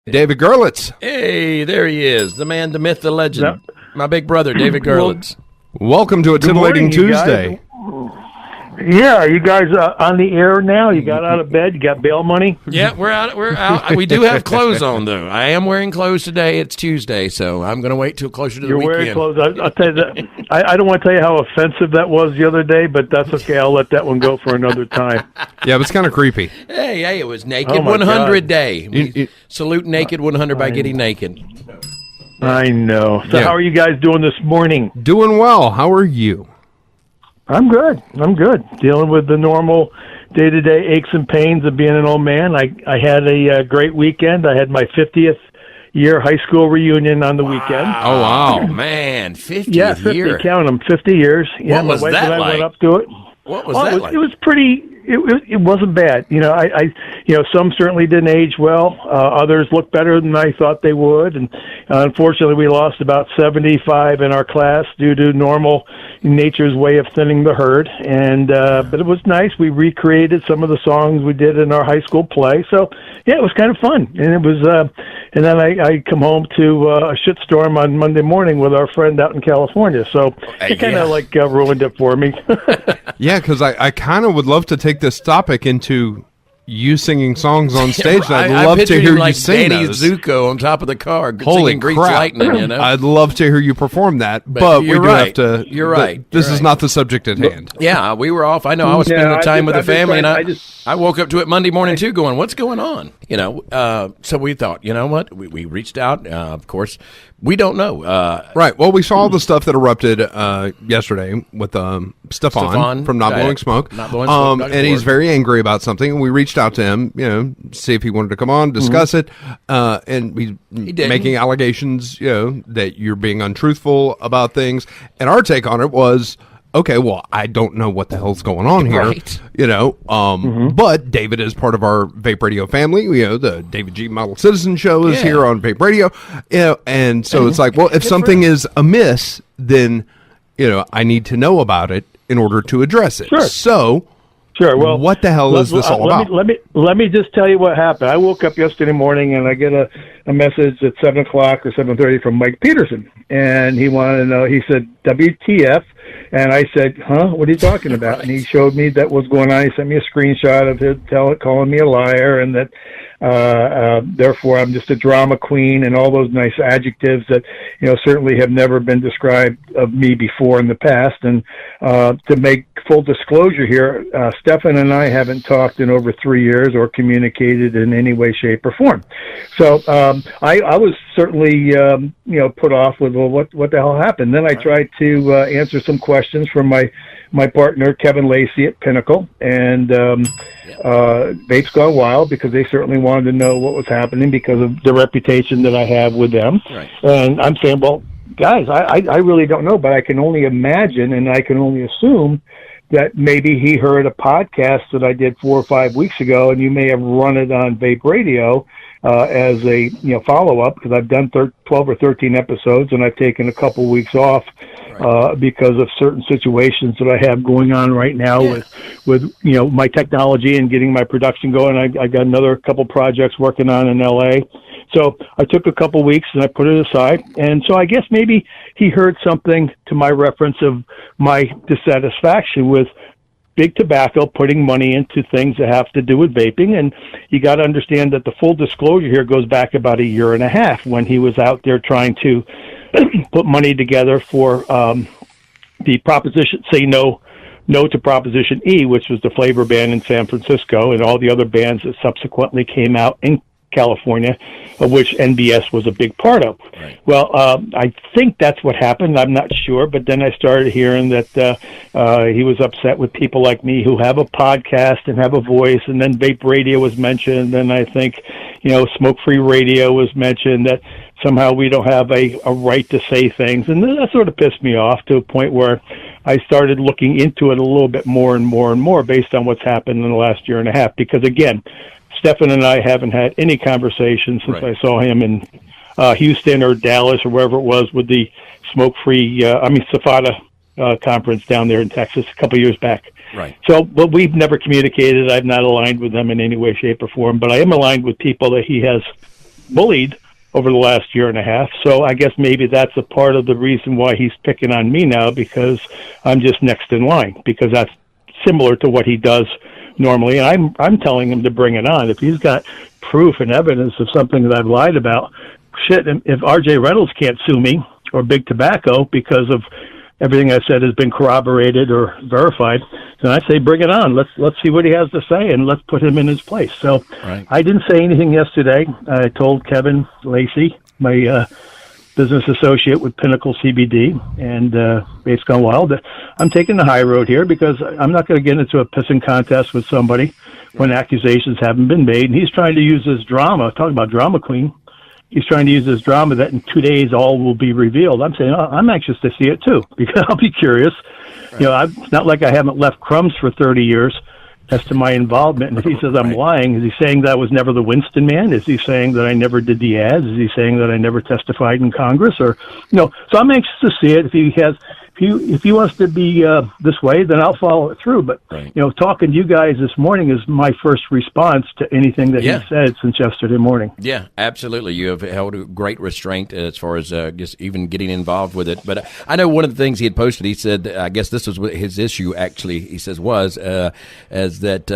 David Goerlitz. Hey, there he is, the man, the myth, the legend. My big brother, David Goerlitz. Welcome to a Titillating Tuesday. Yeah, you guys on the air now? You got out of bed? You got bail money? Yeah, we're out. We do have clothes on, though. I am wearing clothes today. It's Tuesday, so I'm going to wait till closer to the weekend. You're wearing clothes. I'll tell you that. I don't want to tell you how offensive that was the other day, but that's okay. I'll let that one go for another time. Yeah, but it's kind of creepy. Hey, it was Naked 100 Day. We salute Naked 100 by getting naked. I know. So how are you guys doing this morning? Doing well. How are you? I'm good. Dealing with the normal day-to-day aches and pains of being an old man. I had a great weekend. I had my 50th year high school reunion on the weekend. Oh, wow. Man, 50th yeah, 50 year. Count them, 50 years. Yeah, what was my wife that and I like? went up to it. What was that like? It was pretty. It wasn't bad. Some certainly didn't age well. Others looked better than I thought they would, and unfortunately, we lost about 75 in our class due to normal nature's way of thinning the herd. And but it was nice. We recreated some of the songs we did in our high school play. So yeah, it was kind of fun. And it was. And then I come home to a shitstorm on Monday morning with our friend out in California. So it kind of ruined it for me. Yeah, because I kind of would love to take this topic into you singing songs on stage. I'd love to hear you sing Danny those. Zuko on top of the car. Holy singing Grease crap. Lightning, you know? I'd love to hear you perform that, but we do have to. You're right. This is not the subject at hand. Yeah, we were off. I know. I was spending time with the family, and I woke up to it Monday morning too, going, "What's going on?" So we thought, you know what? We reached out. Of course, we don't know. Right. Well, we saw the stuff that erupted yesterday with Stefan from Not Blowing Smoke. Not Blowing Smoke. And he's very angry about something. And we reached out to him, see if he wanted to come on, discuss it. And he's making allegations, that you're being untruthful about things. And our take on it was, okay, well, I don't know what the hell's going on here, right. But David is part of our Vape Radio family. The David G. Model Citizen Show is here on Vape Radio, and so it's like, well, if something is amiss, then I need to know about it in order to address it. Sure. So, well, what the hell is this all about? Let me just tell you what happened. I woke up yesterday morning and I get a message at 7 o'clock or 7:30 from Mike Peterson, and he wanted to know. He said, "WTF?" And I said, "Huh? What are you talking about?" And he showed me that was going on. He sent me a screenshot of him calling me a liar, and that therefore I'm just a drama queen, and all those nice adjectives that certainly have never been described of me before in the past. And to make full disclosure here, Stefan and I haven't talked in over 3 years or communicated in any way, shape, or form. So I was certainly put off with, well, what the hell happened? Then I tried to answer some questions from my partner Kevin Lacey at Pinnacle, and Vape's Gone Wild, because they certainly wanted to know what was happening because of the reputation that I have with them. Right. And I'm saying, well, guys, I really don't know, but I can only imagine and I can only assume that maybe he heard a podcast that I did 4 or 5 weeks ago, and you may have run it on Vape Radio as a follow-up, because I've done 12 or 13 episodes, and I've taken a couple weeks off because of certain situations that I have going on right now with my technology and getting my production going. I got another couple projects working on in LA. So I took a couple weeks and I put it aside. And so I guess maybe he heard something to my reference of my dissatisfaction with big tobacco putting money into things that have to do with vaping. And you got to understand that the full disclosure here goes back about 1.5 years when he was out there trying to put money together for the proposition, say no to Proposition E, which was the flavor ban in San Francisco, and all the other bans that subsequently came out in California, of which NBS was a big part of. Right. Well, I think that's what happened. I'm not sure, but then I started hearing that he was upset with people like me who have a podcast and have a voice, and then Vape Radio was mentioned, and I think, Smoke-Free Radio was mentioned, that somehow we don't have a right to say things, and that sort of pissed me off to a point where I started looking into it a little bit more and more and more based on what's happened in the last 1.5 years, because again, Stefan and I haven't had any conversation since I saw him in Houston or Dallas or wherever it was with the smoke-free, Safada conference down there in Texas a couple of years back. Right. So, but we've never communicated. I've not aligned with them in any way, shape, or form, but I am aligned with people that he has bullied over the last year and a half. So I guess maybe that's a part of the reason why he's picking on me now, because I'm just next in line, because that's similar to what he does normally. And I'm telling him to bring it on. If he's got proof and evidence of something that I've lied about, shit, if RJ Reynolds can't sue me or Big Tobacco because of everything I said has been corroborated or verified, then I say bring it on. Let's see what he has to say, and let's put him in his place. So I didn't say anything yesterday. I told Kevin Lacey, my business associate with Pinnacle CBD and Vapes Gone Wild, that I'm taking the high road here, because I'm not going to get into a pissing contest with somebody when accusations haven't been made. And he's trying to use this drama, talking about drama queen. He's trying to use this drama that in 2 days all will be revealed. I'm saying, I'm anxious to see it too, because I'll be curious. Right. You know, it's not like I haven't left crumbs for 30 years as to my involvement. And if he says I'm lying, is he saying that I was never the Winston man? Is he saying that I never did the ads? Is he saying that I never testified in Congress? Or, you know, so I'm anxious to see it. If he wants to be this way, then I'll follow it through. But, you know, talking to you guys this morning is my first response to anything that he said since yesterday morning. Yeah, absolutely. You have held a great restraint as far as just even getting involved with it. But I know one of the things he had posted, he said, I guess this was his issue actually, he says, was as that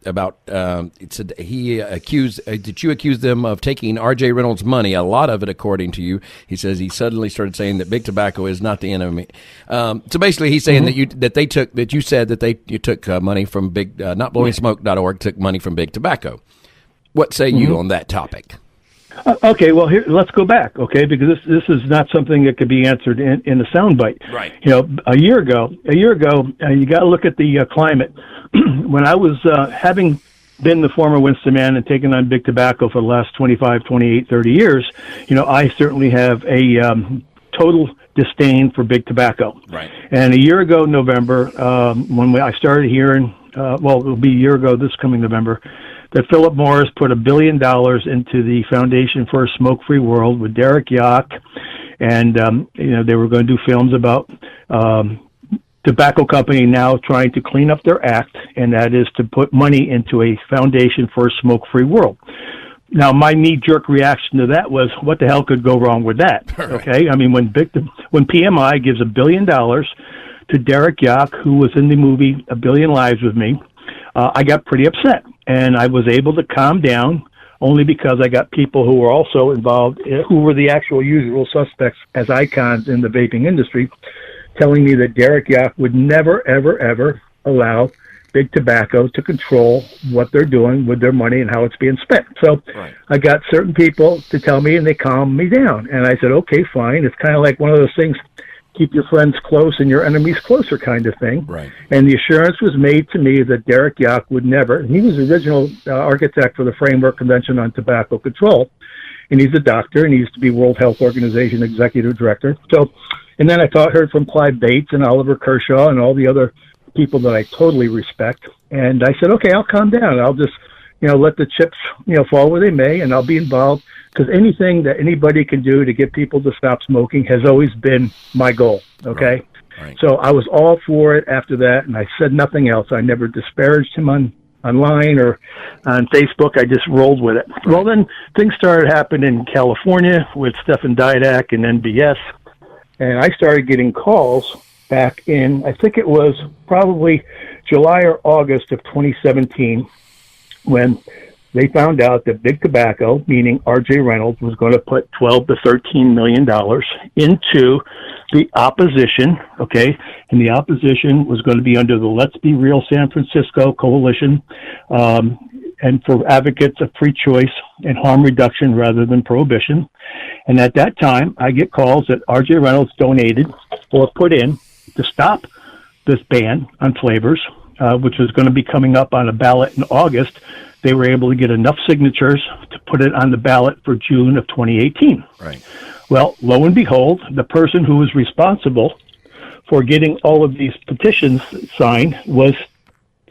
about, it said he accused, did you accuse them of taking R.J. Reynolds' money? A lot of it, according to you. He says he suddenly started saying that Big Tobacco is not the enemy. So basically, he's saying that you said that you took money from Big NotBlowingSmoke.org, took money from Big Tobacco. What say you on that topic? Okay, well, here, let's go back, okay, because this is not something that could be answered in a soundbite. Right. You know, a year ago, you got to look at the climate. When I was having been the former Winston man and taken on Big Tobacco for the last 25, 28, 30 years, you know, I certainly have a total disdain for Big Tobacco. Right. And a year ago, November, when I started hearing, it'll be a year ago this coming November, that Philip Morris put $1 billion into the Foundation for a Smoke-Free World with Derek Yock, and you know, they were going to do films about tobacco company now trying to clean up their act, and that is to put money into a Foundation for a Smoke-Free World. Now, my knee-jerk reaction to that was, what the hell could go wrong with that? Okay, I mean, when PMI gives $1 billion to Derek Yock, who was in the movie A Billion Lives with me, I got pretty upset, and I was able to calm down only because I got people who were also involved, who were the actual usual suspects as icons in the vaping industry, telling me that Derek Yock would never, ever, ever allow Big Tobacco to control what they're doing with their money and how it's being spent. So I got certain people to tell me, and they calmed me down. And I said, okay, fine. It's kind of like one of those things, keep your friends close and your enemies closer kind of thing. Right. And the assurance was made to me that Derek Yock would never, and he was the original architect for the Framework Convention on Tobacco Control, and he's a doctor, and he used to be World Health Organization Executive Director. So, and then I heard from Clive Bates and Oliver Kershaw and all the other people that I totally respect. And I said, okay, I'll calm down. I'll just, you know, let the chips, you know, fall where they may, and I'll be involved, because anything that anybody can do to get people to stop smoking has always been my goal. Okay. Right. So I was all for it after that, and I said nothing else. I never disparaged him online or on Facebook. I just rolled with it. Well, then things started happening in California with Stefan Didak and NBS, and I started getting calls back in, I think it was probably July or August of 2017, when they found out that Big Tobacco, meaning R.J. Reynolds, was going to put $12 to $13 million into the opposition, okay? And the opposition was going to be under the Let's Be Real San Francisco Coalition, and for advocates of free choice and harm reduction rather than prohibition. And at that time, I get calls that R.J. Reynolds donated or put in to stop this ban on flavors, which was going to be coming up on a ballot in August. They were able to get enough signatures to put it on the ballot for June of 2018. Right. Well, lo and behold, the person who was responsible for getting all of these petitions signed was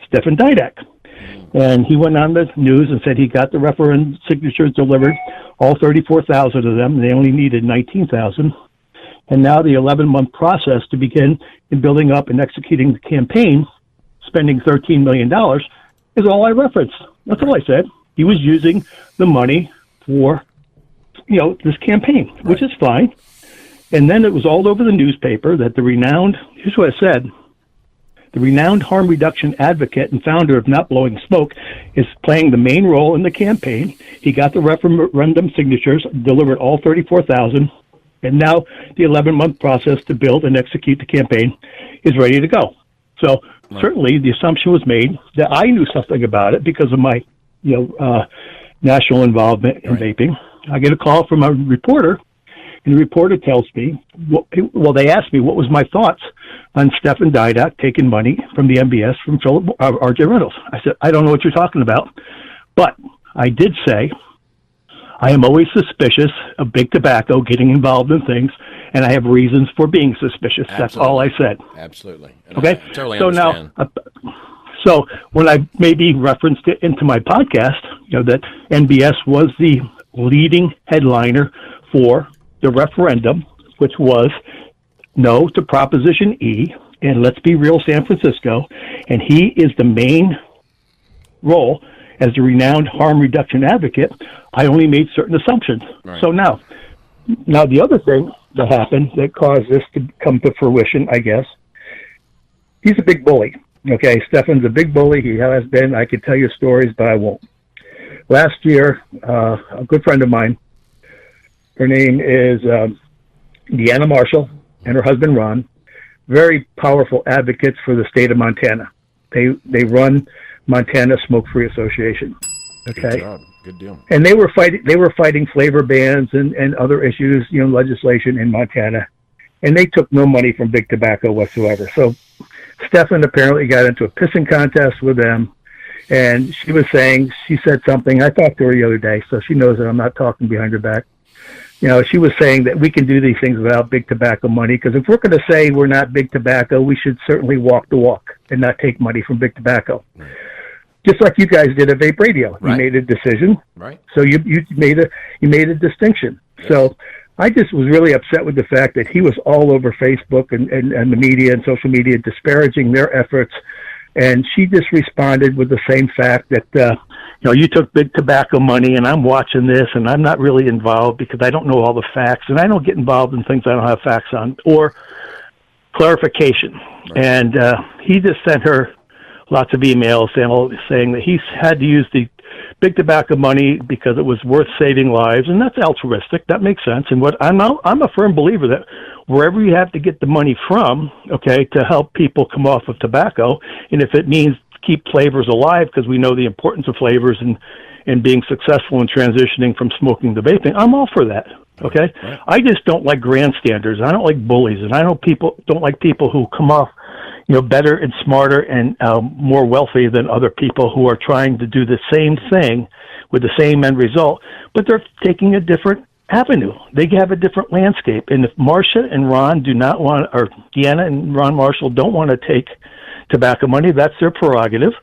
Stefan Didak. And he went on the news and said he got the referendum signatures delivered, all 34,000 of them. They only needed 19,000. And now the 11-month process to begin in building up and executing the campaign, spending $13 million, is all I referenced. That's all I said. He was using the money for this campaign, which is fine. And then it was all over the newspaper that here's what it said, the renowned harm reduction advocate and founder of Not Blowing Smoke is playing the main role in the campaign. He got the referendum signatures, delivered all 34,000, and now the 11-month process to build and execute the campaign is ready to go. So certainly the assumption was made that I knew something about it because of my national involvement in vaping. I get a call from a reporter, and the reporter tells me, they asked me what was my thoughts on Stefan Didak taking money from the MBS from R.J. Reynolds. I said, I don't know what you're talking about, but I did say I am always suspicious of big tobacco getting involved in things, and I have reasons for being suspicious. Absolutely. That's all I said. Absolutely. And okay? I totally understand. So when I maybe referenced it into my podcast, that NBS was the leading headliner for the referendum, which was no to Proposition E, and let's be real, San Francisco, and he is the main role as the renowned harm reduction advocate. I only made certain assumptions. Right. So now the other thing that happened that caused this to come to fruition, I guess, he's a big bully. Okay, Stefan's a big bully. He has been. I could tell you stories, but I won't. Last year, a good friend of mine, her name is Deanna Marshall, and her husband Ron, very powerful advocates for the state of Montana. They run Montana Smoke-Free Association. Okay, good job. Good deal. And they were fighting flavor bans and other issues, legislation in Montana, and they took no money from big tobacco whatsoever. So Stefan apparently got into a pissing contest with them, and she said something. I talked to her the other day, so she knows that I'm not talking behind her back. She was saying that we can do these things without big tobacco money, because if we're going to say we're not big tobacco, we should certainly walk the walk and not take money from big tobacco. Right. Just like you guys did at Vape Radio. Right. You made a decision. Right. So you made a distinction. Yes. So I just was really upset with the fact that he was all over Facebook and the media and social media disparaging their efforts. And she just responded with the same fact that, you took big tobacco money and I'm watching this and I'm not really involved because I don't know all the facts and I don't get involved in things I don't have facts on or clarification. Right. And he just sent her lots of emails saying that he's had to use the big tobacco money because it was worth saving lives, and that's altruistic. That makes sense. And what I'm a firm believer that wherever you have to get the money from, okay, to help people come off of tobacco, and if it means keep flavors alive because we know the importance of flavors and being successful in transitioning from smoking to vaping, I'm all for that. Okay, right. I just don't like grandstanders. I don't like bullies, and I don't like people who come off better and smarter and more wealthy than other people who are trying to do the same thing with the same end result, but they're taking a different avenue. They have a different landscape. And if Marcia and Ron do not want, or Deanna and Ron Marshall don't want to take tobacco money, that's their prerogative,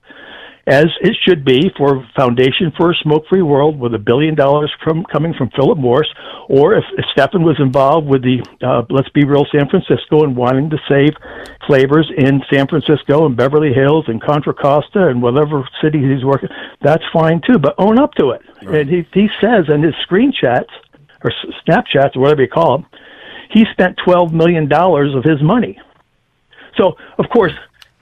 as it should be for Foundation for a Smoke-Free World with $1 billion coming from Philip Morris, or if Stefan was involved with the Let's Be Real San Francisco and wanting to save flavors in San Francisco and Beverly Hills and Contra Costa and whatever city he's working, that's fine too, but own up to it. Right. And he says in his screenshots or Snapchats or whatever you call them, he spent $12 million of his money. So, of course,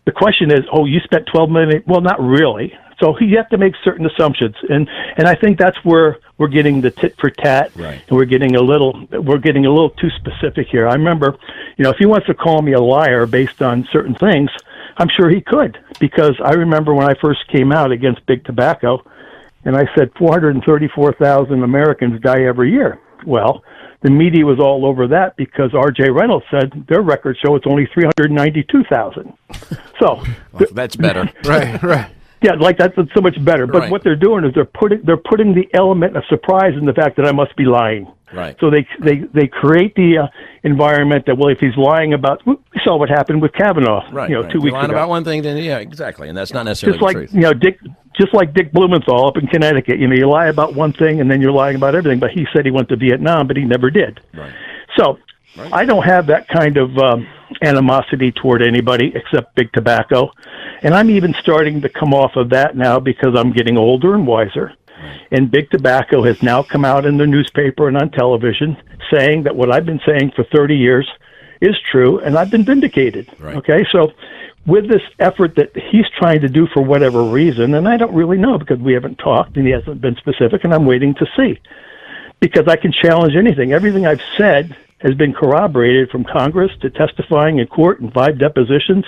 the question is, you spent $12 million. Well, not really. So you have to make certain assumptions, and I think that's where we're getting the tit for tat, right. And we're getting a little too specific here. I remember, if he wants to call me a liar based on certain things, I'm sure he could, because I remember when I first came out against big tobacco, and I said 434,000 Americans die every year. Well, the media was all over that because R.J. Reynolds said their records show it's only 392,000. So that's better, right? Yeah, that's so much better. But right. What they're doing is they're putting the element of surprise in the fact that I must be lying. Right. So they create the environment that, well, if he's lying about, we saw what happened with Kavanaugh, right, 2 weeks lying ago. About one thing, then yeah, exactly, and that's not necessarily the truth. Just like Dick Blumenthal up in Connecticut, you lie about one thing and then you're lying about everything. But he said he went to Vietnam, but he never did. Right. So I don't have that kind of animosity toward anybody except big tobacco, and I'm even starting to come off of that now because I'm getting older and wiser. And Big Tobacco has now come out in the newspaper and on television saying that what I've been saying for 30 years is true, and I've been vindicated. Right. Okay, so with this effort that he's trying to do for whatever reason, and I don't really know because we haven't talked and he hasn't been specific, and I'm waiting to see. Because I can challenge anything. Everything I've said has been corroborated from Congress to testifying in court in 5 depositions,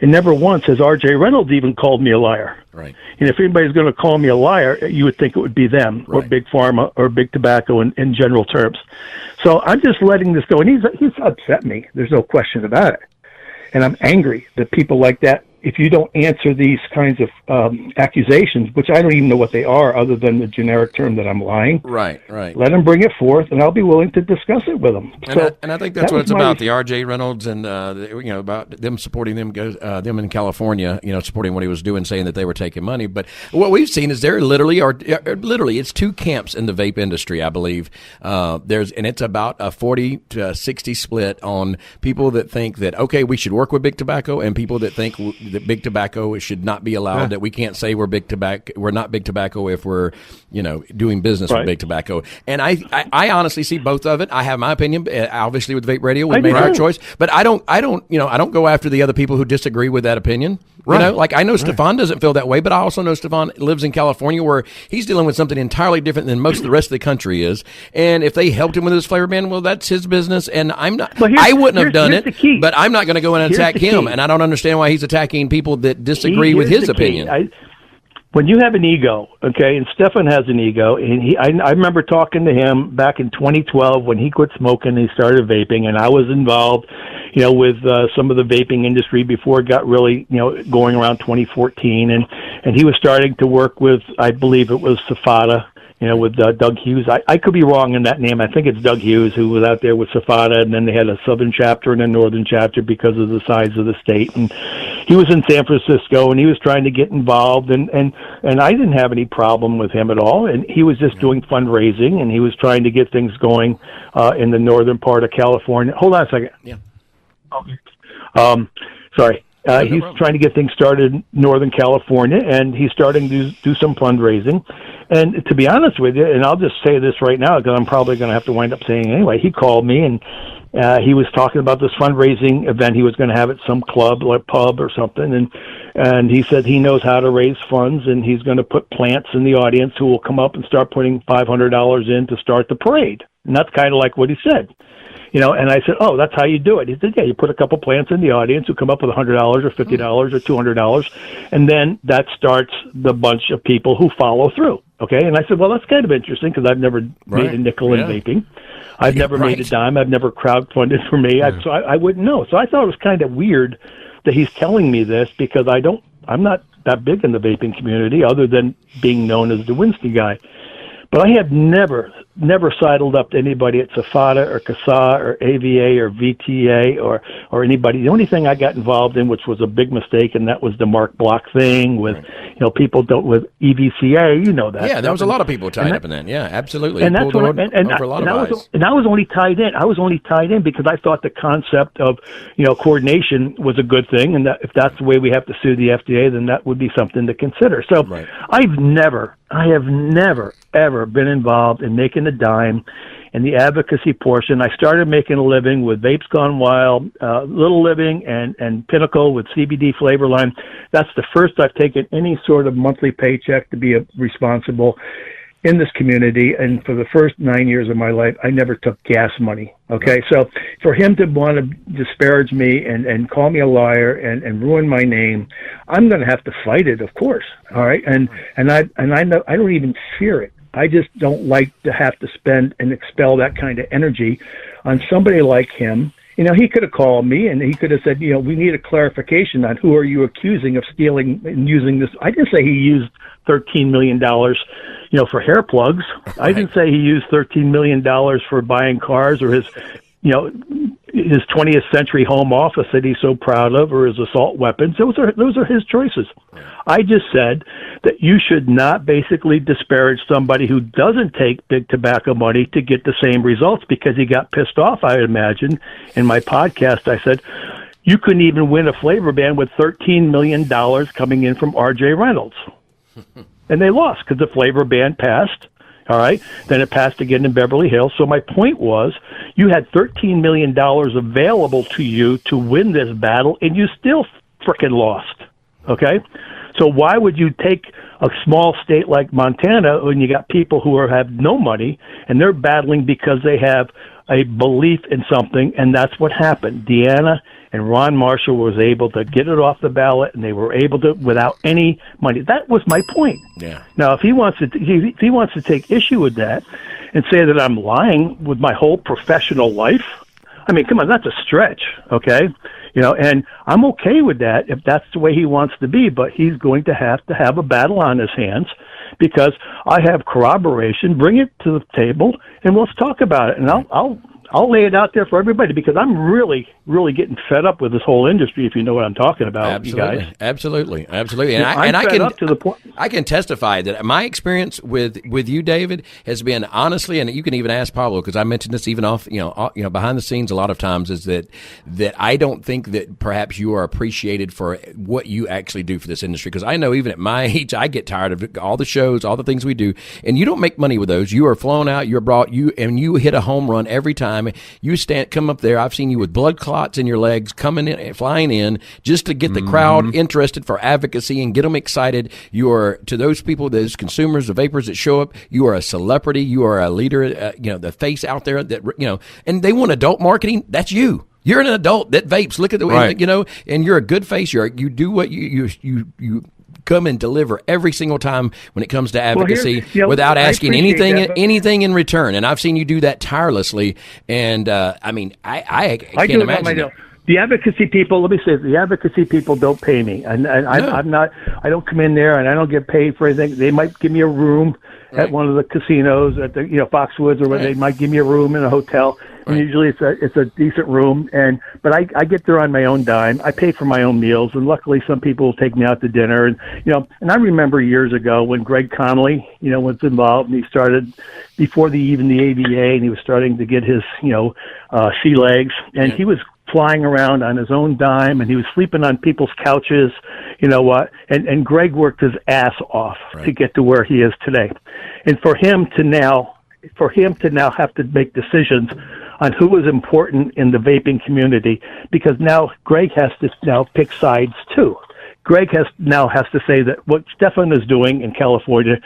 and never once has R.J. Reynolds even called me a liar. Right. And if anybody's going to call me a liar, you would think it would be them, or Big Pharma, or Big Tobacco in general terms. So I'm just letting this go, and he's upset me. There's no question about it. And I'm angry that people like that, if you don't answer these kinds of accusations, which I don't even know what they are other than the generic term that I'm lying. Right. Let them bring it forth, and I'll be willing to discuss it with them. And I think that's what it's about, the R.J. Reynolds and, about them supporting them in California, supporting what he was doing, saying that they were taking money. But what we've seen is there literally it's 2 camps in the vape industry, I believe. And it's about a 40 to 60 split on people that think that, okay, we should work with Big Tobacco, and people that think that Big Tobacco should not be allowed, that we can't say we're not Big Tobacco if we're, doing business with Big Tobacco. And I honestly see both of it. I have my opinion. Obviously, with Vape Radio, we made our choice, but I don't go after the other people who disagree with that opinion. Like I know Stefan doesn't feel that way, but I also know Stefan lives in California where he's dealing with something entirely different than most of the rest of the country is. And if they helped him with his flavor ban, well, that's his business. And I wouldn't have done it, but I'm not going to go in and attack him. And I don't understand why he's attacking people that disagree with his opinion. When you have an ego, okay, and Stefan has an ego, and I remember talking to him back in 2012 when he quit smoking and he started vaping, and I was involved, with some of the vaping industry before it got really, going around 2014, and he was starting to work with, I believe it was Safada, with Doug Hughes. I could be wrong in that name. I think it's Doug Hughes who was out there with Safada, and then they had a southern chapter and a northern chapter because of the size of the state. And he was in San Francisco, and he was trying to get involved, and I didn't have any problem with him at all. And he was just doing fundraising, and he was trying to get things going in the northern part of California. Hold on a second. Yeah. Sorry. He's trying to get things started in Northern California, and he's starting to do some fundraising. And to be honest with you, and I'll just say this right now because I'm probably going to have to wind up saying it anyway, he called me and he was talking about this fundraising event he was going to have at some club, like pub or something, and he said he knows how to raise funds, and he's going to put plants in the audience who will come up and start putting $500 in to start the parade. And that's kind of like what he said. And I said, oh, that's how you do it. He said, yeah, you put a couple plants in the audience who come up with $100 or $50 or $200, and then that starts the bunch of people who follow through. Okay? And I said, well, that's kind of interesting because I've never made a nickel in vaping. I've never made a dime. I've never crowdfunded for me. So I wouldn't know. So I thought it was kind of weird that he's telling me this because I'm not that big in the vaping community other than being known as the Winston guy. But I have never sidled up to anybody at Safada or CASA or AVA or VTA or anybody. The only thing I got involved in, which was a big mistake, and that was the Mark Block thing with, people with EVCA, that. Yeah, there was a lot of people tied up in that. Yeah, absolutely. And that's what I was only tied in. I was only tied in because I thought the concept of, coordination was a good thing, and that if that's the way we have to sue the FDA, then that would be something to consider. So I have never, ever been involved in making a dime in the advocacy portion. I started making a living with Vapes Gone Wild, Little Living, and Pinnacle with CBD flavor line. That's the first I've taken any sort of monthly paycheck to be responsible in this community. And for the first 9 years of my life, I never took gas money. Okay, so for him to want to disparage me and call me a liar and ruin my name, I'm going to have to fight it, of course. All right, and I know I don't even fear it. I just don't like to have to spend and expel that kind of energy on somebody like him. He could have called me and he could have said, we need a clarification on who are you accusing of stealing and using this. I didn't say he used $13 million, for hair plugs. I didn't say he used $13 million for buying cars or his 20th century home office that he's so proud of, or his assault weapons. Those are his choices. I just said that you should not basically disparage somebody who doesn't take big tobacco money to get the same results because he got pissed off, I imagine. In my podcast, I said, you couldn't even win a flavor ban with $13 million coming in from R.J. Reynolds. and they lost because the flavor ban passed. All right. Then it passed again in Beverly Hills. So my point was, you had $13 million available to you to win this battle, and you still frickin' lost. Okay. So why would you take a small state like Montana when you got people who have no money and they're battling because they have a belief in something, and that's what happened. Deanna and Ron Marshall was able to get it off the ballot, and they were able to without any money. That was my point. Yeah. Now, if he wants to take issue with that and say that I'm lying with my whole professional life, I mean, come on, that's a stretch, okay? And I'm okay with that if that's the way he wants to be, but he's going to have a battle on his hands because I have corroboration. Bring it to the table, and let's talk about it. And I'll lay it out there for everybody because I'm really, really getting fed up with this whole industry, if you know what I'm talking about, absolutely, you guys. Absolutely. And I can testify that my experience with you, David, has been honestly, and you can even ask Pablo because I mentioned this even off, behind the scenes a lot of times, is that I don't think that perhaps you are appreciated for what you actually do for this industry. Because I know even at my age, I get tired of all the shows, all the things we do, and you don't make money with those. You are flown out, you hit a home run every time. You come up there. I've seen you with blood clots in your legs, flying in just to get the crowd interested for advocacy and get them excited. You are, to those people, those consumers, the vapors that show up, you are a celebrity. You are a leader. The face out there that and they want adult marketing. That's you. You're an adult that vapes. Look at the way and you're a good face. You do what you come and deliver every single time when it comes to advocacy without asking anything in return. And I've seen you do that tirelessly. And I can't imagine that. The advocacy people, let me say, the advocacy people don't pay me, and I don't come in there and I don't get paid for anything. They might give me a room at one of the casinos at the Foxwoods, or they might give me a room in a hotel. And usually it's a decent room, but I get there on my own dime. I pay for my own meals, and luckily some people will take me out to dinner. And and I remember years ago when Greg Connolly was involved, and he started before the AVA, and he was starting to get his sea legs, and he was flying around on his own dime, and he was sleeping on people's couches, and Greg worked his ass off to get to where he is today. And for him to now have to make decisions on who is important in the vaping community, because now Greg has to now pick sides too. Greg has to say that what Stefan is doing in California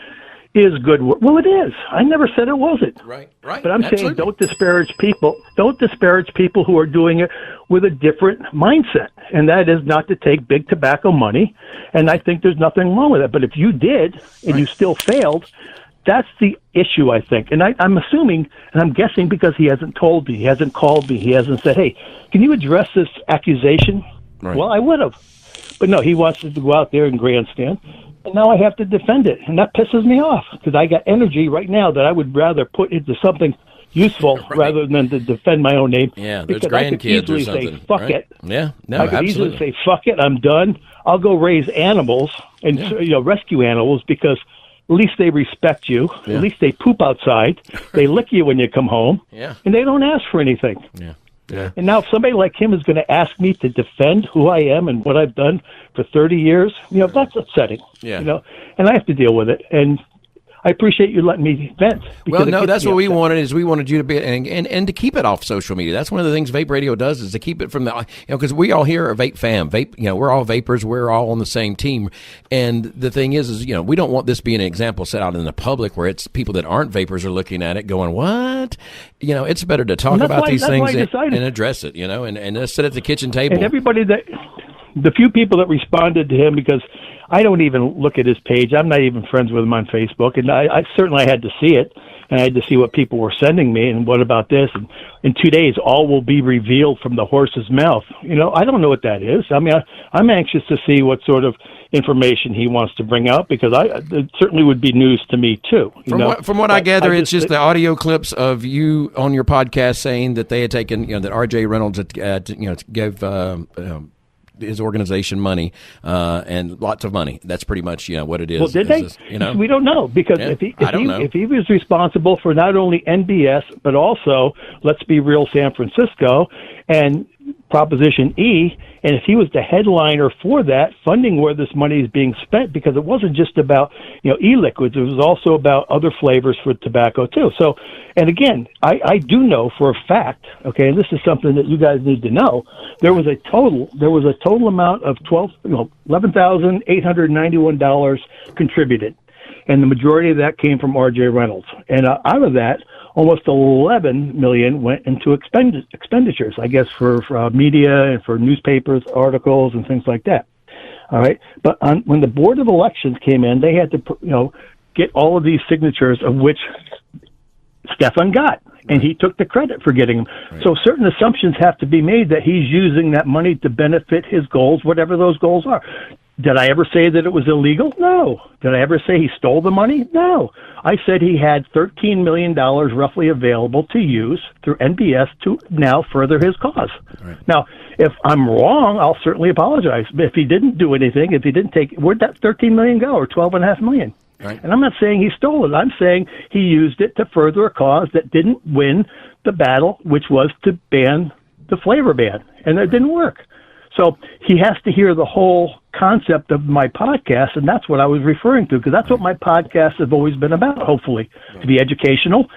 is good work. Well, it is. I never said it wasn't. Right. But I'm saying don't disparage people. Don't disparage people who are doing it with a different mindset, and that is not to take big tobacco money. And I think there's nothing wrong with it. But if you did and you still failed, that's the issue, I think. And I'm assuming, and I'm guessing because he hasn't told me, he hasn't called me, he hasn't said, hey, can you address this accusation? Right. Well, I would have. But no, he wants to go out there and grandstand. And now I have to defend it. And that pisses me off because I got energy right now that I would rather put into something useful rather than to defend my own name. Yeah, there's because grandkids I could easily or something. Say, fuck it. Yeah, no, I could easily say, fuck it, I'm done. I'll go raise animals and rescue animals because at least they respect you. Yeah. At least they poop outside. They lick you when you come home. Yeah. And they don't ask for anything. Yeah. Yeah. And now if somebody like him is going to ask me to defend who I am and what I've done for 30 years, that's upsetting. Yeah. And I have to deal with it. And I appreciate you letting me vent. Well, no, that's what we wanted. Is we wanted you to be and to keep it off social media. That's one of the things Vape Radio does, is to keep it from the because we all here are Vape fam. Vape, we're all vapors. We're all on the same team. And the thing is we don't want this being an example set out in the public where it's people that aren't vapors are looking at it going, what? It's better to talk about these things and address it. And just sit at the kitchen table. And everybody the few people that responded to him, because I don't even look at his page. I'm not even friends with him on Facebook. And I certainly had to see it. And I had to see what people were sending me. And what about this? And in 2 days, all will be revealed from the horse's mouth. I don't know what that is. I mean, I'm anxious to see what sort of information he wants to bring out, because it certainly would be news to me, too. From what I gather, it's just the audio clips of you on your podcast saying that they had taken, that R.J. Reynolds gave his organization money and lots of money. That's pretty much what it is. Well, did they? We don't know, because if he was responsible for not only NBS but also, let's be real, San Francisco, and Proposition E, and if he was the headliner for that, funding where this money is being spent, because it wasn't just about, e-liquids, it was also about other flavors for tobacco too. So, and again, I do know for a fact, okay, and this is something that you guys need to know, there was a total amount of $11,891 contributed, and the majority of that came from R.J. Reynolds, and out of that, almost $11 million went into expenditures, I guess, for media and for newspapers, articles, and things like that. All right, but when the Board of Elections came in, they had to, get all of these signatures, of which Stefan got, and he took the credit for getting them. Right. So certain assumptions have to be made that he's using that money to benefit his goals, whatever those goals are. Did I ever say that it was illegal? No. Did I ever say he stole the money? No. I said he had $13 million roughly available to use through NBS to now further his cause. Right. Now, if I'm wrong, I'll certainly apologize. But if he didn't do anything, if he didn't take, where'd that $13 million go, or $12.5 million? Right. And I'm not saying he stole it. I'm saying he used it to further a cause that didn't win the battle, which was to ban the flavor ban. And it didn't work. So he has to hear the whole concept of my podcast, and that's what I was referring to, because that's what my podcasts have always been about, hopefully, to be educational,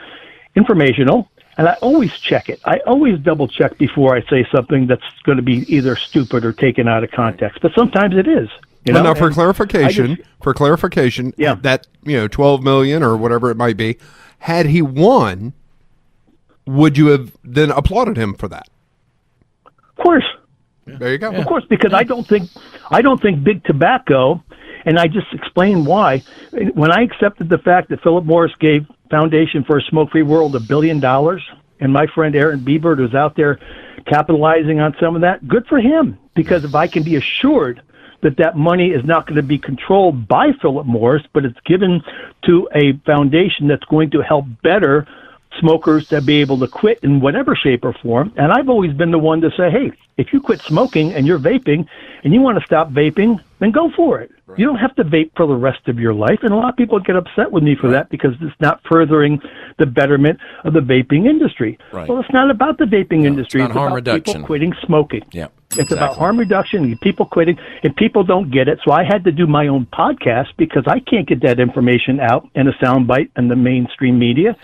informational, and I always check it. I always double-check before I say something that's going to be either stupid or taken out of context, but sometimes it is. Now, for clarification, yeah. that 12 million or whatever it might be, had he won, would you have then applauded him for that? Of course. There you go. Of course, because I don't think big tobacco, and I just explained why. When I accepted the fact that Philip Morris gave Foundation for a Smoke-Free World $1 billion, and my friend Aaron Biebert is out there capitalizing on some of that, good for him. Because if I can be assured that money is not going to be controlled by Philip Morris, but it's given to a foundation that's going to help better smokers to be able to quit in whatever shape or form. And I've always been the one to say, hey, if you quit smoking and you're vaping and you want to stop vaping, then go for it. Right. You don't have to vape for the rest of your life. And a lot of people get upset with me for that because it's not furthering the betterment of the vaping industry. Right. Well, it's not about the vaping industry. It's about reduction. People quitting smoking. Yeah, it's about harm reduction, people quitting, and people don't get it. So I had to do my own podcast because I can't get that information out in a soundbite in the mainstream media.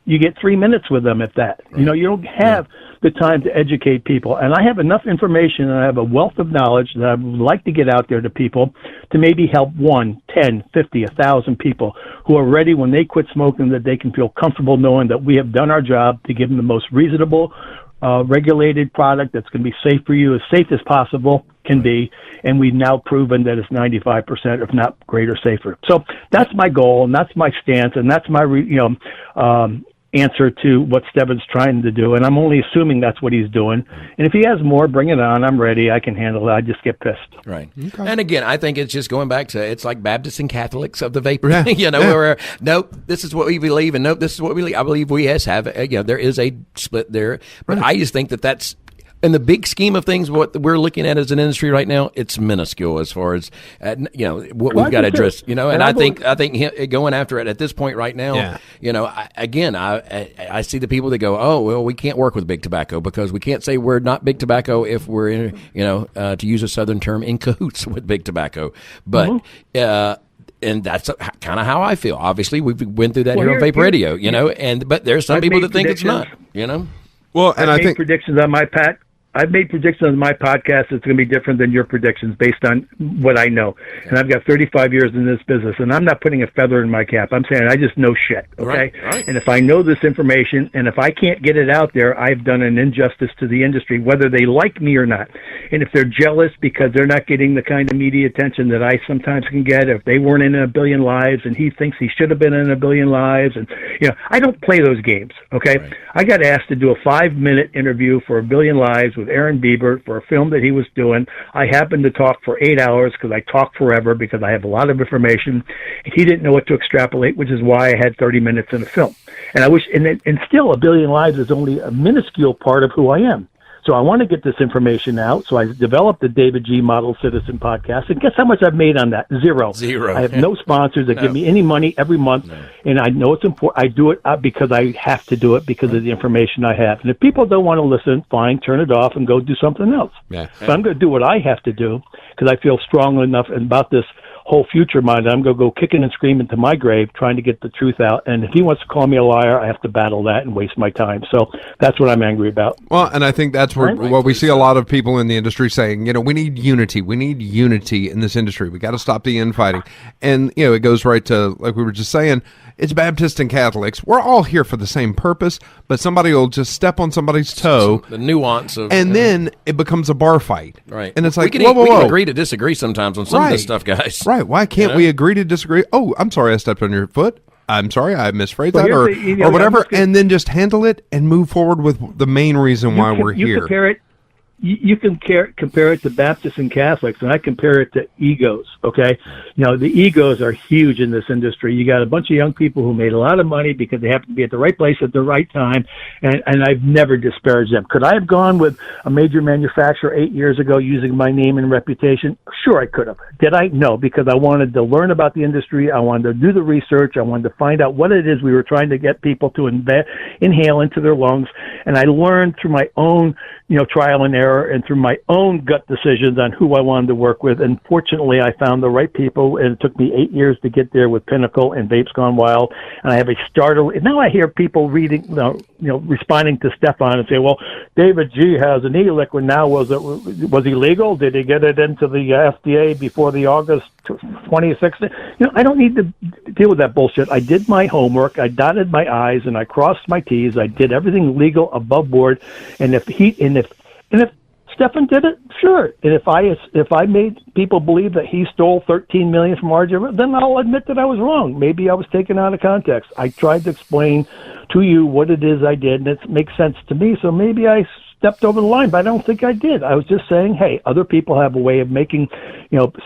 You get 3 minutes with them, if that. Right. You don't have the time to educate people. And I have enough information and I have a wealth of knowledge that I would like to get out there to people to maybe help 1, 10, 50, 1,000 people who are ready when they quit smoking, that they can feel comfortable knowing that we have done our job to give them the most reasonable, regulated product that's going to be safe for you, as safe as possible can be. And we've now proven that it's 95%, if not greater, safer. So that's my goal, and that's my stance, and that's my, answer to what Stefan's trying to do, and I'm only assuming that's what he's doing. And if he has more, bring it on. I'm ready. I can handle it. I just get pissed. Right. Okay. And again, I think it's just going back to, it's like Baptists and Catholics of the vape. Yeah. Where nope, this is what we believe, and nope, this is what we believe. I believe we have there is a split there, but I just think that's, in the big scheme of things, what we're looking at as an industry right now, it's minuscule as far as what we've got to address. And I think going after it at this point right now, I see the people that go, oh well, we can't work with big tobacco because we can't say we're not big tobacco if we're in, to use a Southern term, in cahoots with big tobacco, but. And that's kind of how I feel. Obviously, we've been through that here on Vape Radio, but there's some people that think it's not, Well, and I've made predictions on my I've made predictions on my podcast that's going to be different than your predictions based on what I know. And I've got 35 years in this business, and I'm not putting a feather in my cap. I'm saying I just know shit, okay? Right. And if I know this information, and if I can't get it out there, I've done an injustice to the industry, whether they like me or not. And if they're jealous because they're not getting the kind of media attention that I sometimes can get, if they weren't in 1 billion lives and he thinks he should have been in 1 billion lives, and I don't play those games, okay? Right. I got asked to do a 5-minute interview for 1 billion lives with Aaron Biebert for a film that he was doing. I happened to talk for 8 hours because I talk forever because I have a lot of information. He didn't know what to extrapolate, which is why I had 30 minutes in a film. And I wish, and still 1 billion lives is only a minuscule part of who I am. So I want to get this information out. So I developed the David G. Model Citizen podcast. And guess how much I've made on that? Zero. I have no sponsors that give me any money every month. And I know it's important. I do it because I have to do it because of the information I have. And if people don't want to listen, fine, turn it off and go do something else. Yeah. But I'm going to do what I have to do because I feel strongly enough about this whole future of mine. I'm going to go kicking and screaming to my grave trying to get the truth out. And if he wants to call me a liar, I have to battle that and waste my time. So that's what I'm angry about. Well, and I think that's what we see a lot of people in the industry saying, we need unity. We need unity in this industry. We got to stop the infighting. And, it goes right to, like we were just saying, it's Baptists and Catholics. We're all here for the same purpose, but somebody will just step on somebody's toe. The nuance of... And then it becomes a bar fight. Right. And it's like, we can agree to disagree sometimes on some of this stuff, guys. Right. Why can't we agree to disagree? Oh, I'm sorry I stepped on your foot. I'm sorry I misphrased that or whatever. And then just handle it and move forward with the main reason why we're here. Compare it. You can compare it to Baptists and Catholics, and I compare it to egos, okay? The egos are huge in this industry. You got a bunch of young people who made a lot of money because they happen to be at the right place at the right time, and I've never disparaged them. Could I have gone with a major manufacturer 8 years ago using my name and reputation? Sure, I could have. Did I? No, because I wanted to learn about the industry. I wanted to do the research. I wanted to find out what it is we were trying to get people to inhale into their lungs, and I learned through my own trial and error and through my own gut decisions on who I wanted to work with. And fortunately, I found the right people, and it took me 8 years to get there with Pinnacle and Vape's Gone Wild. And I have a startle. Now I hear people responding to Stefan and say, well, David G. has an e-liquid now. Was he legal? Did he get it into the FDA before the August 2016? I don't need to deal with that bullshit. I did my homework. I dotted my I's and I crossed my T's. I did everything legal above board. And if Stefan did it, sure. And if I made people believe that he stole $13 million from RJ, then I'll admit that I was wrong. Maybe I was taken out of context. I tried to explain to you what it is I did, and it makes sense to me. So maybe I stepped over the line, but I don't think I did. I was just saying, hey, other people have a way of making,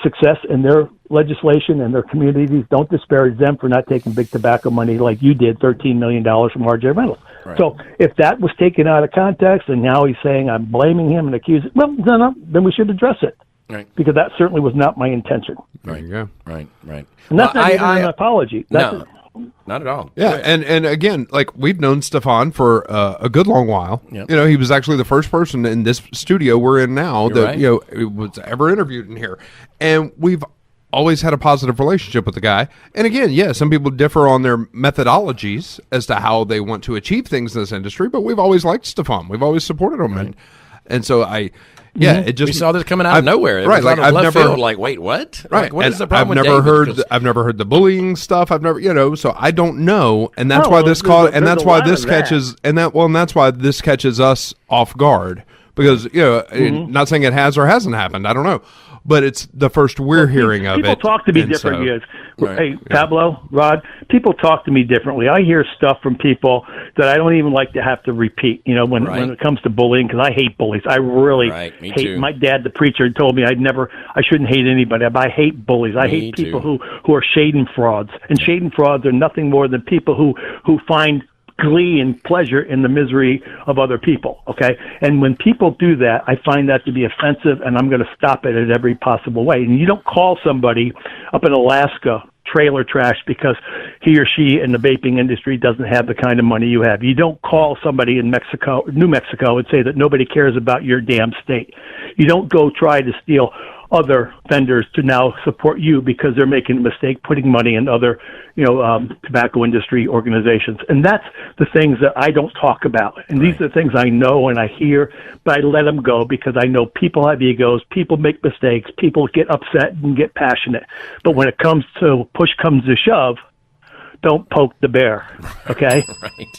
success in their legislation and their communities. Don't disparage them for not taking big tobacco money like you did, $13 million from RJ Reynolds. Right. So if that was taken out of context and now he's saying I'm blaming him and accusing, then we should address it. Right. Because that certainly was not my intention. Right. Yeah. Right. And that's not even an apology. No. Not at all. Yeah, and again, like we've known Stefan for a good long while. Yep. He was actually the first person in this studio we're in now that was ever interviewed in here, and we've always had a positive relationship with the guy. And again, some people differ on their methodologies as to how they want to achieve things in this industry, but we've always liked Stefan. We've always supported him, and so it just we saw this coming out of nowhere. It right, was like I've never field, like wait, what? Right, like, what is the I've problem? never heard the bullying stuff. I've never, so I don't know, and that's why this that's why this catches us off guard because not saying it has or hasn't happened. I don't know. But it's the first we're hearing of it. People talk to me differently. Hey, Pablo, Rod, people talk to me differently. I hear stuff from people that I don't even like to have to repeat, when it comes to bullying, because I hate bullies. I really me hate. Too. My dad, the preacher, told me I shouldn't hate anybody, but I hate bullies. I hate people who are shade and frauds. And shade and frauds are nothing more than people who find glee and pleasure in the misery of other people, okay? And when people do that, I find that to be offensive, and I'm going to stop it in every possible way. And you don't call somebody up in Alaska trailer trash because he or she in the vaping industry doesn't have the kind of money you have. You don't call somebody in New Mexico, and say that nobody cares about your damn state. You don't go try to steal other vendors to now support you because they're making a mistake putting money in other, tobacco industry organizations. And that's the things that I don't talk about. And these are the things I know and I hear, but I let them go because I know people have egos, people make mistakes, people get upset and get passionate. But when it comes to push comes to shove, don't poke the bear, okay?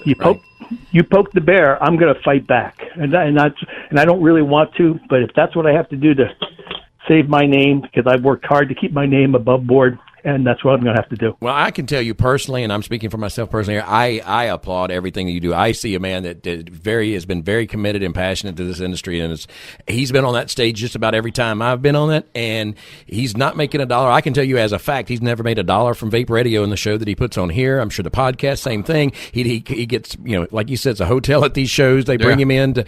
You poke the bear, I'm going to fight back. And I don't really want to, but if that's what I have to do to save my name, because I've worked hard to keep my name above board, and that's what I'm going to have to do. Well, I can tell you personally, and I'm speaking for myself personally, I applaud everything that you do. I see a man that has been very committed and passionate to this industry, and he's been on that stage just about every time I've been on it, and he's not making a dollar. I can tell you as a fact, he's never made a dollar from Vape Radio in the show that he puts on here. I'm sure the podcast, same thing. He gets, like you said, it's a hotel at these shows. They bring him in.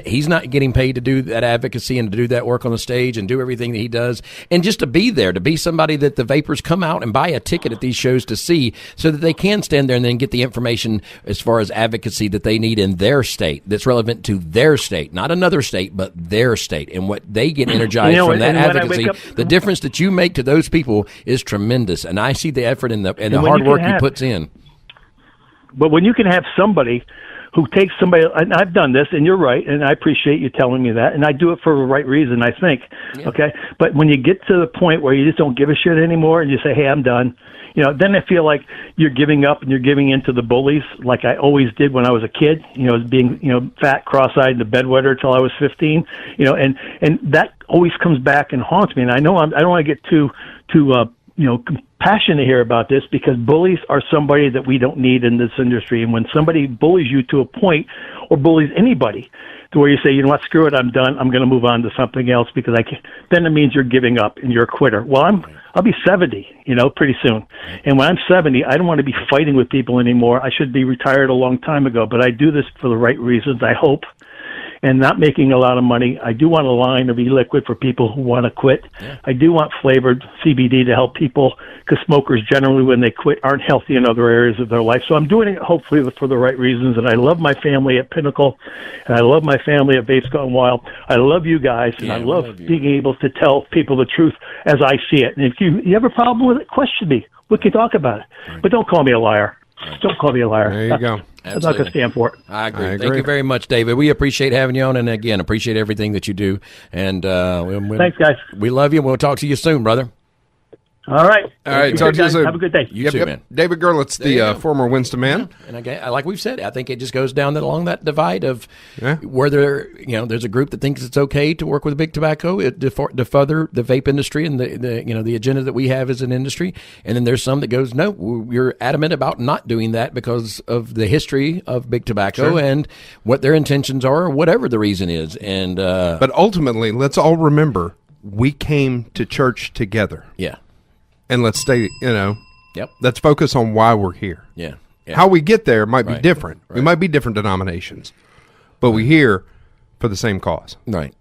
He's not getting paid to do that advocacy and to do that work on the stage and do everything that he does, and just to be there, to be somebody that the vapors come out and buy a ticket at these shows to see, so that they can stand there and then get the information as far as advocacy that they need in their state, that's relevant to their state, not another state, but their state, and what they get energized from that advocacy. The difference that you make to those people is tremendous, and I see the effort and the hard work he puts in. But when you can have somebody who takes somebody, and I've done this, and you're right, and I appreciate you telling me that, and I do it for the right reason, I think, okay? But when you get to the point where you just don't give a shit anymore, and you say, hey, I'm done, then I feel like you're giving up and you're giving in to the bullies, like I always did when I was a kid, as being, fat, cross-eyed, and a bedwetter till I was 15, and that always comes back and haunts me, and I know I don't want to get too passionate here about this, because bullies are somebody that we don't need in this industry. And when somebody bullies you to a point, or bullies anybody, to where you say, you know what, screw it, I'm done, I'm going to move on to something else because I can't, then it means you're giving up and you're a quitter. Well, I'll be 70, pretty soon. And when I'm 70, I don't want to be fighting with people anymore. I should be retired a long time ago, but I do this for the right reasons, I hope. And not making a lot of money. I do want a line of e-liquid for people who want to quit. Yeah. I do want flavored CBD to help people, because smokers generally, when they quit, aren't healthy in other areas of their life. So I'm doing it hopefully for the right reasons. And I love my family at Pinnacle, and I love my family at Vapes Gone Wild. I love you guys, and I love being able to tell people the truth as I see it. And if you have a problem with it, question me. We can talk about it. Right. But don't call me a liar. Right. Don't call me a liar. There you go. I'm not going to stand for it. I agree. Thank you very much, David. We appreciate having you on, and again, appreciate everything that you do. And thanks, guys. We love you, and we'll talk to you soon, brother. All right. Talk to you soon. Have a good day. You too, man. David Goerlitz, the former Winston man. Yeah. And again, like we've said, I think it just goes down along that divide of where there's a group that thinks it's okay to work with big tobacco to further the vape industry and the agenda that we have as an industry, and then there's some that goes, no, we're adamant about not doing that because of the history of big tobacco and what their intentions are, or whatever the reason is. And but ultimately, let's all remember, we came to church together. Yeah. And let's stay, let's focus on why we're here. Yeah. How we get there might be different. We might be different denominations, but we're here for the same cause. Right.